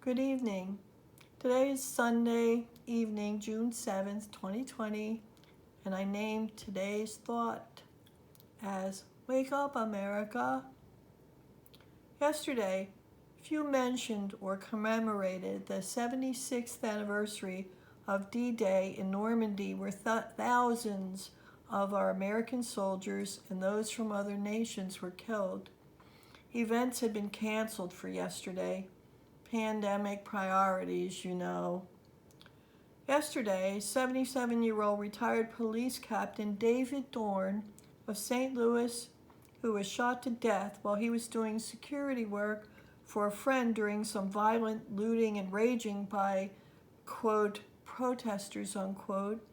Good evening. Today is Sunday evening, June 7th, 2020, and I named today's thought as Wake Up, America. Yesterday, few mentioned or commemorated the 76th anniversary of D-Day in Normandy, where thousands of our American soldiers and those from other nations were killed. Events had been canceled for yesterday. Pandemic priorities, you know. Yesterday, 77-year-old retired police captain David Dorn of St. Louis, who was shot to death while he was doing security work for a friend during some violent looting and raging by, quote, protesters, unquote,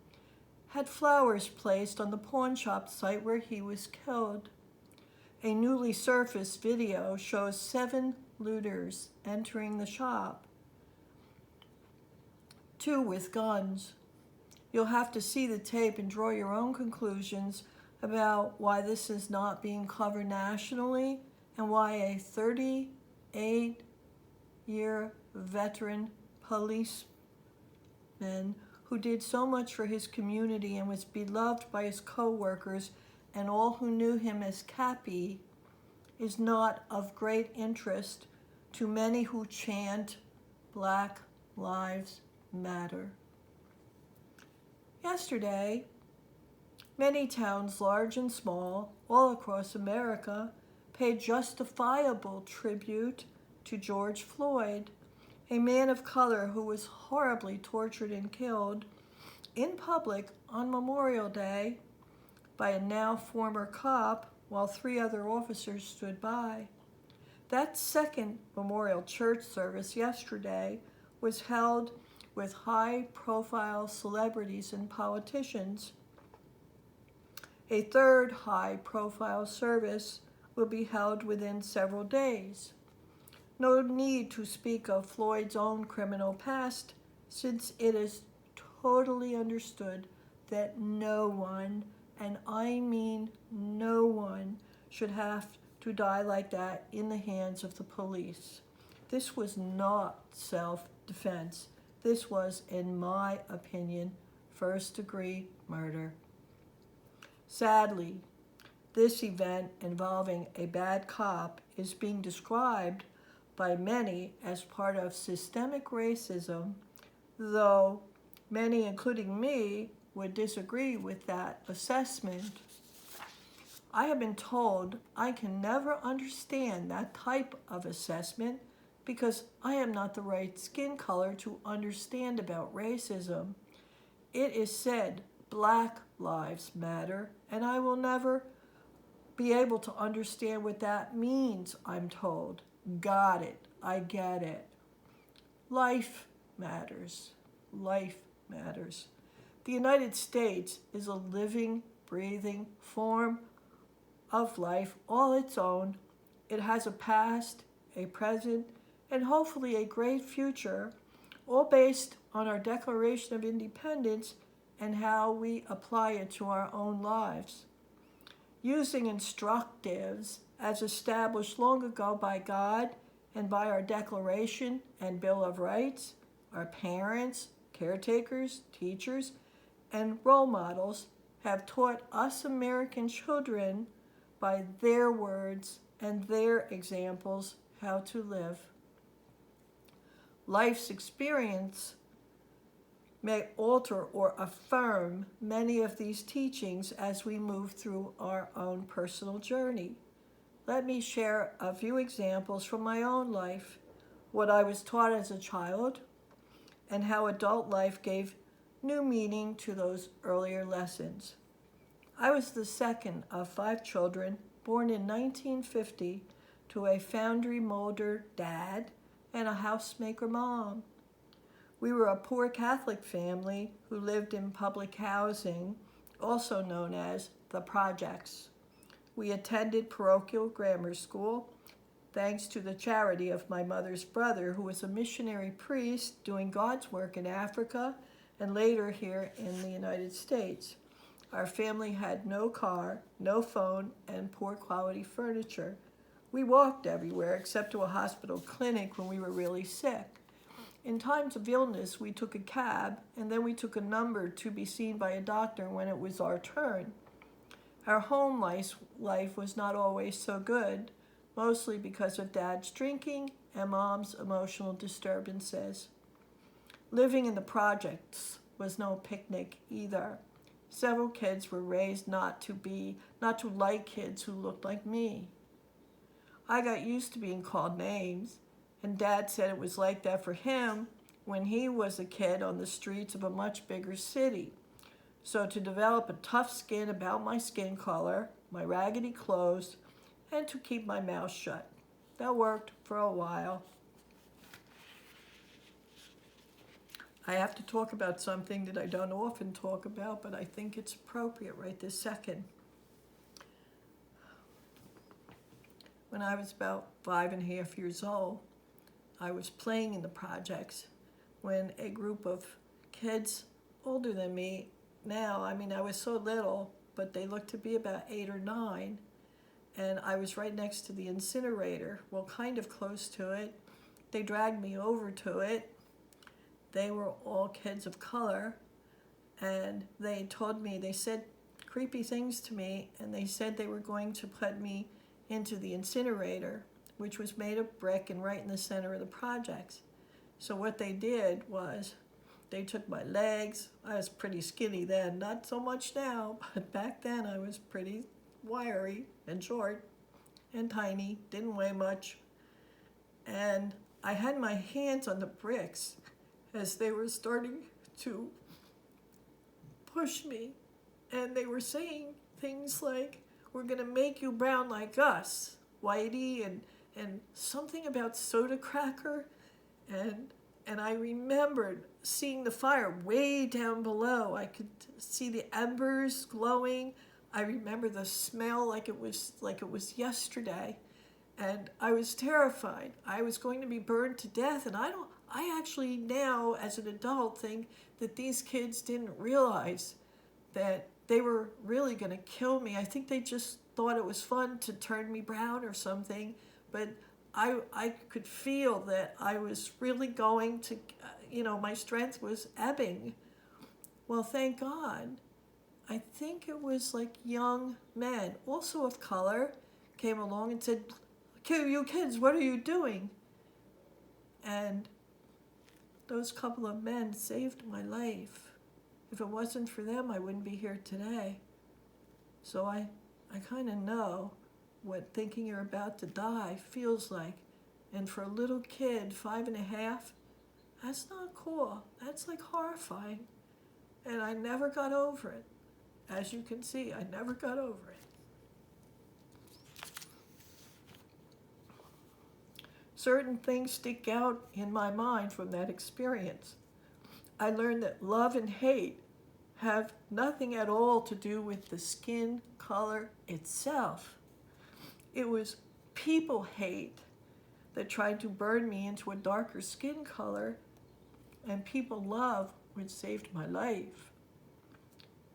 had flowers placed on the pawn shop site where he was killed. A newly surfaced video shows 7 looters entering the shop, 2 with guns. You'll have to see the tape and draw your own conclusions about why this is not being covered nationally and why a 38-year veteran policeman who did so much for his community and was beloved by his co-workers and all who knew him as Cappy is not of great interest to many who chant Black Lives Matter. Yesterday, many towns, large and small, all across America, paid justifiable tribute to George Floyd, a man of color who was horribly tortured and killed in public on Memorial Day by a now former cop while 3 other officers stood by. That second memorial church service yesterday was held with high-profile celebrities and politicians. A third high-profile service will be held within several days. No need to speak of Floyd's own criminal past, since it is totally understood that no one, and I mean no one, should have to die like that in the hands of the police. This was not self-defense. This was, in my opinion, first-degree murder. Sadly, this event involving a bad cop is being described by many as part of systemic racism, though many, including me, would disagree with that assessment. I have been told I can never understand that type of assessment because I am not the right skin color to understand about racism. It is said Black Lives Matter, and I will never be able to understand what that means, I'm told. Got it. I get it. Life matters. Life matters. The United States is a living, breathing form of life all its own. It has a past, a present, and hopefully a great future, all based on our Declaration of Independence and how we apply it to our own lives. Using instructives as established long ago by God and by our Declaration and Bill of Rights, our parents, caretakers, teachers, and role models have taught us American children by their words and their examples how to live. Life's experience may alter or affirm many of these teachings as we move through our own personal journey. Let me share a few examples from my own life, what I was taught as a child, and how adult life gave new meaning to those earlier lessons. I was the second of 5 children, born in 1950 to a foundry molder dad and a housemaker mom. We were a poor Catholic family who lived in public housing, also known as the projects. We attended parochial grammar school, thanks to the charity of my mother's brother, who was a missionary priest doing God's work in Africa and later here in the United States. Our family had no car, no phone, and poor quality furniture. We walked everywhere except to a hospital clinic when we were really sick. In times of illness, we took a cab, and then we took a number to be seen by a doctor when it was our turn. Our home life was not always so good, mostly because of Dad's drinking and Mom's emotional disturbances. Living in the projects was no picnic either. Several kids were raised not to like kids who looked like me. I got used to being called names, and Dad said it was like that for him when he was a kid on the streets of a much bigger city. So to develop a tough skin about my skin color, my raggedy clothes, and to keep my mouth shut. That worked for a while. I have to talk about something that I don't often talk about, but I think it's appropriate right this second. When I was about 5.5 years old, I was playing in the projects when a group of kids older than me, I was so little, but they looked to be about 8 or 9, and I was right next to the incinerator, well, kind of close to it. They dragged me over to it. They were all kids of color, and they said creepy things to me, and they said they were going to put me into the incinerator, which was made of brick and right in the center of the projects. So what they did was they took my legs. I was pretty skinny then, not so much now, but back then I was pretty wiry and short and tiny, didn't weigh much. And I had my hands on the bricks as they were starting to push me. And they were saying things like, "We're gonna make you brown like us, Whitey," and something about soda cracker. And I remembered seeing the fire way down below. I could see the embers glowing. I remember the smell like it was yesterday. And I was terrified. I was going to be burned to death. And I actually now, as an adult, think that these kids didn't realize that they were really going to kill me. I think they just thought it was fun to turn me brown or something. But I could feel that I was really going to, my strength was ebbing. Well, thank God. I think it was like young men, also of color, came along and said, "You kids, what are you doing?" And those couple of men saved my life. If it wasn't for them, I wouldn't be here today. So I kind of know what thinking you're about to die feels like. And for a little kid, 5.5, that's not cool. That's like horrifying. And I never got over it. As you can see, I never got over it. Certain things stick out in my mind from that experience. I learned that love and hate have nothing at all to do with the skin color itself. It was people hate that tried to burn me into a darker skin color, and people love which saved my life.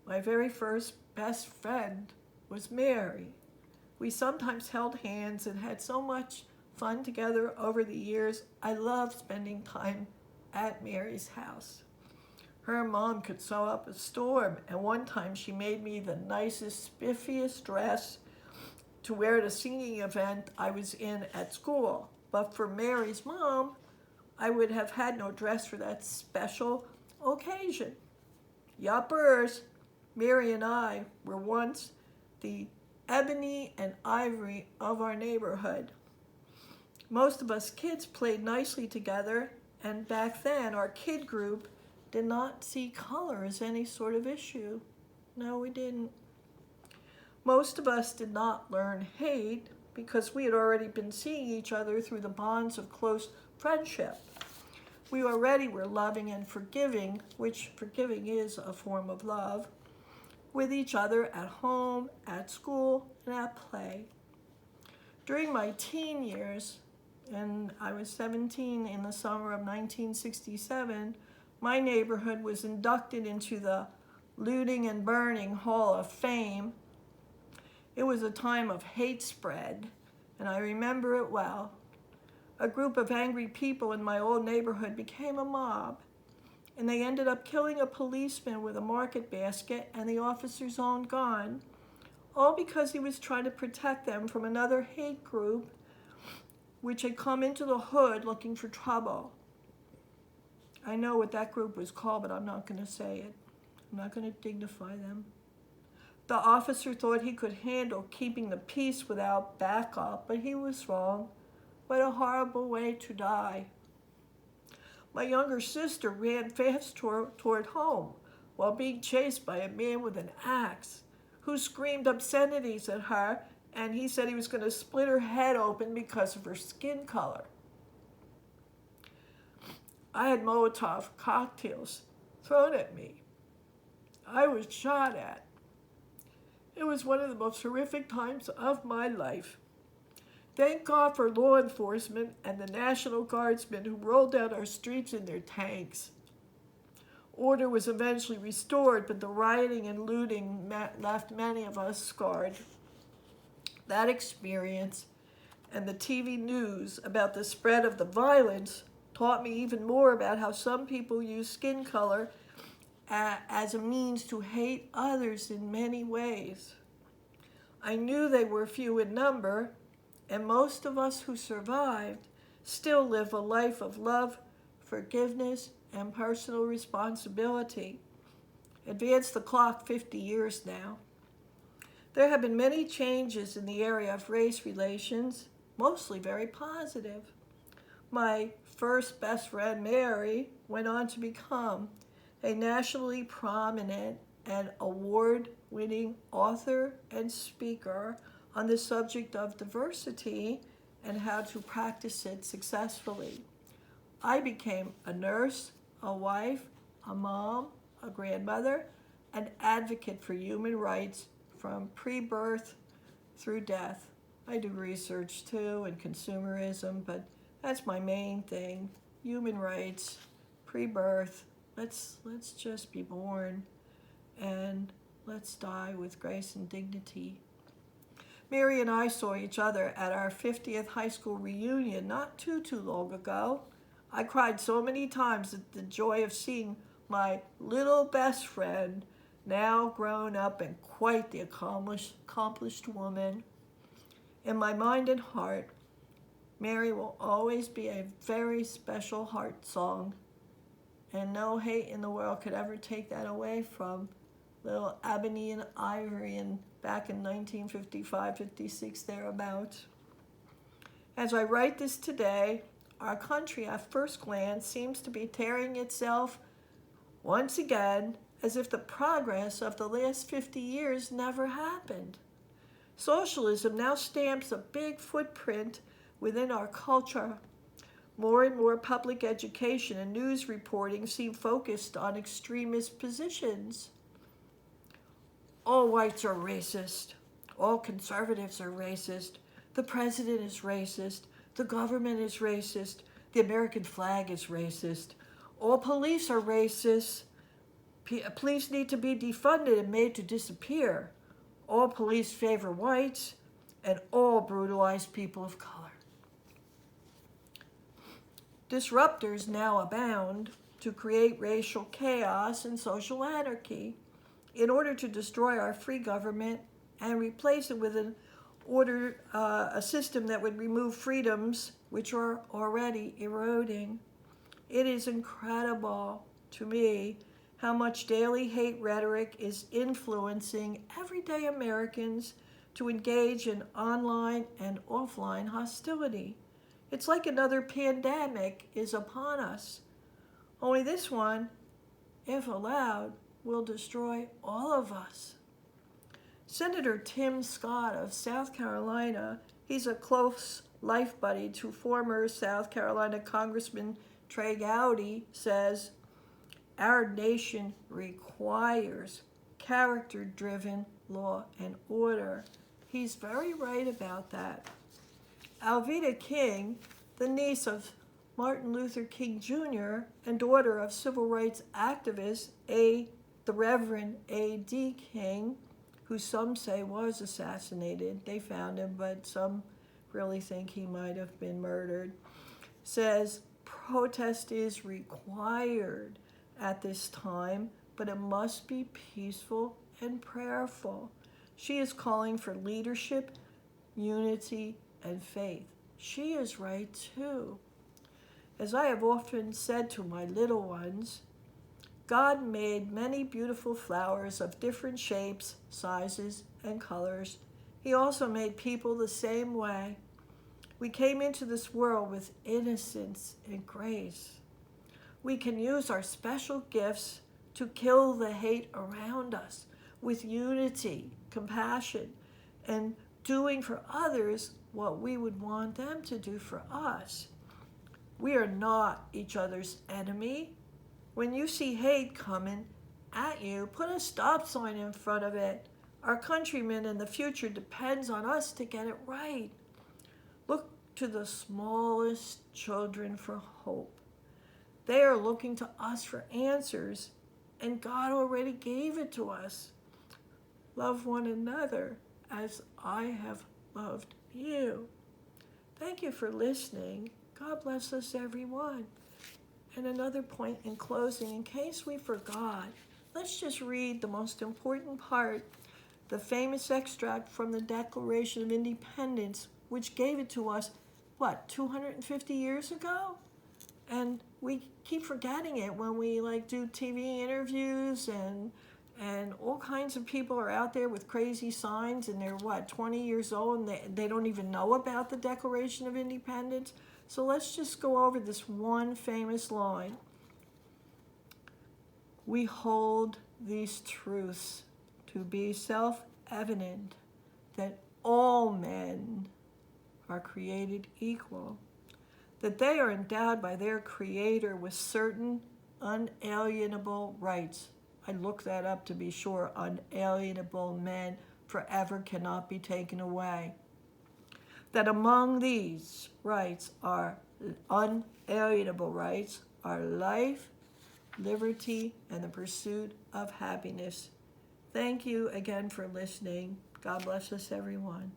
My very first best friend was Mary. We sometimes held hands and had so much fun together over the years. I loved spending time at Mary's house. Her mom could sew up a storm, and one time she made me the nicest, spiffiest dress to wear at a singing event I was in at school. But for Mary's mom, I would have had no dress for that special occasion. Yuppers, Mary and I were once the ebony and ivory of our neighborhood. Most of us kids played nicely together, and back then our kid group did not see color as any sort of issue. No, we didn't. Most of us did not learn hate because we had already been seeing each other through the bonds of close friendship. We already were loving and forgiving, which forgiving is a form of love, with each other at home, at school, and at play. During my teen years, and I was 17 in the summer of 1967, my neighborhood was inducted into the Looting and Burning Hall of Fame. It was a time of hate spread, and I remember it well. A group of angry people in my old neighborhood became a mob, and they ended up killing a policeman with a market basket and the officer's own gun, all because he was trying to protect them from another hate group which had come into the hood looking for trouble. I know what that group was called, but I'm not going to say it. I'm not going to dignify them. The officer thought he could handle keeping the peace without backup, but he was wrong. What a horrible way to die. My younger sister ran fast toward home while being chased by a man with an axe who screamed obscenities at her, and he said he was going to split her head open because of her skin color. I had Molotov cocktails thrown at me. I was shot at. It was one of the most horrific times of my life. Thank God for law enforcement and the National Guardsmen who rolled down our streets in their tanks. Order was eventually restored, but the rioting and looting left many of us scarred. That experience and the TV news about the spread of the violence taught me even more about how some people use skin color as a means to hate others in many ways. I knew they were few in number, and most of us who survived still live a life of love, forgiveness, and personal responsibility. Advance the clock 50 years now. There have been many changes in the area of race relations, mostly very positive. My first best friend, Mary, went on to become a nationally prominent and award-winning author and speaker on the subject of diversity and how to practice it successfully. I became a nurse, a wife, a mom, a grandmother, an advocate for human rights from pre-birth through death. I do research too and consumerism, but that's my main thing. Human rights, pre-birth. Let's just be born and let's die with grace and dignity. Mary and I saw each other at our 50th high school reunion not too long ago. I cried so many times at the joy of seeing my little best friend, now grown up and quite the accomplished woman. In my mind and heart, Mary will always be a very special heart song, and no hate in the world could ever take that away from little Ebony and Ivory back in 1955, 56, thereabouts. As I write this today, our country at first glance seems to be tearing itself once again as if the progress of the last 50 years never happened. Socialism now stamps a big footprint within our culture. More and more public education and news reporting seem focused on extremist positions. All whites are racist. All conservatives are racist. The president is racist. The government is racist. The American flag is racist. All police are racist. Police need to be defunded and made to disappear. All police favor whites, and all brutalize people of color. Disruptors now abound to create racial chaos and social anarchy in order to destroy our free government and replace it with a system that would remove freedoms which are already eroding. It is incredible to me how much daily hate rhetoric is influencing everyday Americans to engage in online and offline hostility. It's like another pandemic is upon us. Only this one, if allowed, will destroy all of us. Senator Tim Scott of South Carolina, he's a close life buddy to former South Carolina Congressman Trey Gowdy, says, "Our nation requires character-driven law and order." He's very right about that. Alveda King, the niece of Martin Luther King Jr. and daughter of civil rights activist the Reverend A.D. King, who some say was assassinated. They found him, but some really think he might have been murdered. says protest is required at this time, but it must be peaceful and prayerful. She is calling for leadership, unity, and faith. She is right too. As I have often said to my little ones, God made many beautiful flowers of different shapes, sizes, and colors. He also made people the same way. We came into this world with innocence and grace. We can use our special gifts to kill the hate around us with unity, compassion, and doing for others what we would want them to do for us. We are not each other's enemy. When you see hate coming at you, put a stop sign in front of it. Our countrymen in the future depends on us to get it right. Look to the smallest children for hope. They are looking to us for answers, and God already gave it to us. Love one another as I have loved you. Thank you for listening. God bless us, everyone. And another point in closing, in case we forgot, let's just read the most important part, the famous extract from the Declaration of Independence, which gave it to us, 250 years ago? And we keep forgetting it when we do TV interviews, and all kinds of people are out there with crazy signs, and they're 20 years old, and they don't even know about the Declaration of Independence. So let's just go over this one famous line. We hold these truths to be self-evident, that all men are created equal, that they are endowed by their Creator with certain unalienable rights. I looked that up to be sure. Unalienable men forever cannot be taken away. That among these rights are unalienable rights are life, liberty, and the pursuit of happiness. Thank you again for listening. God bless us, everyone.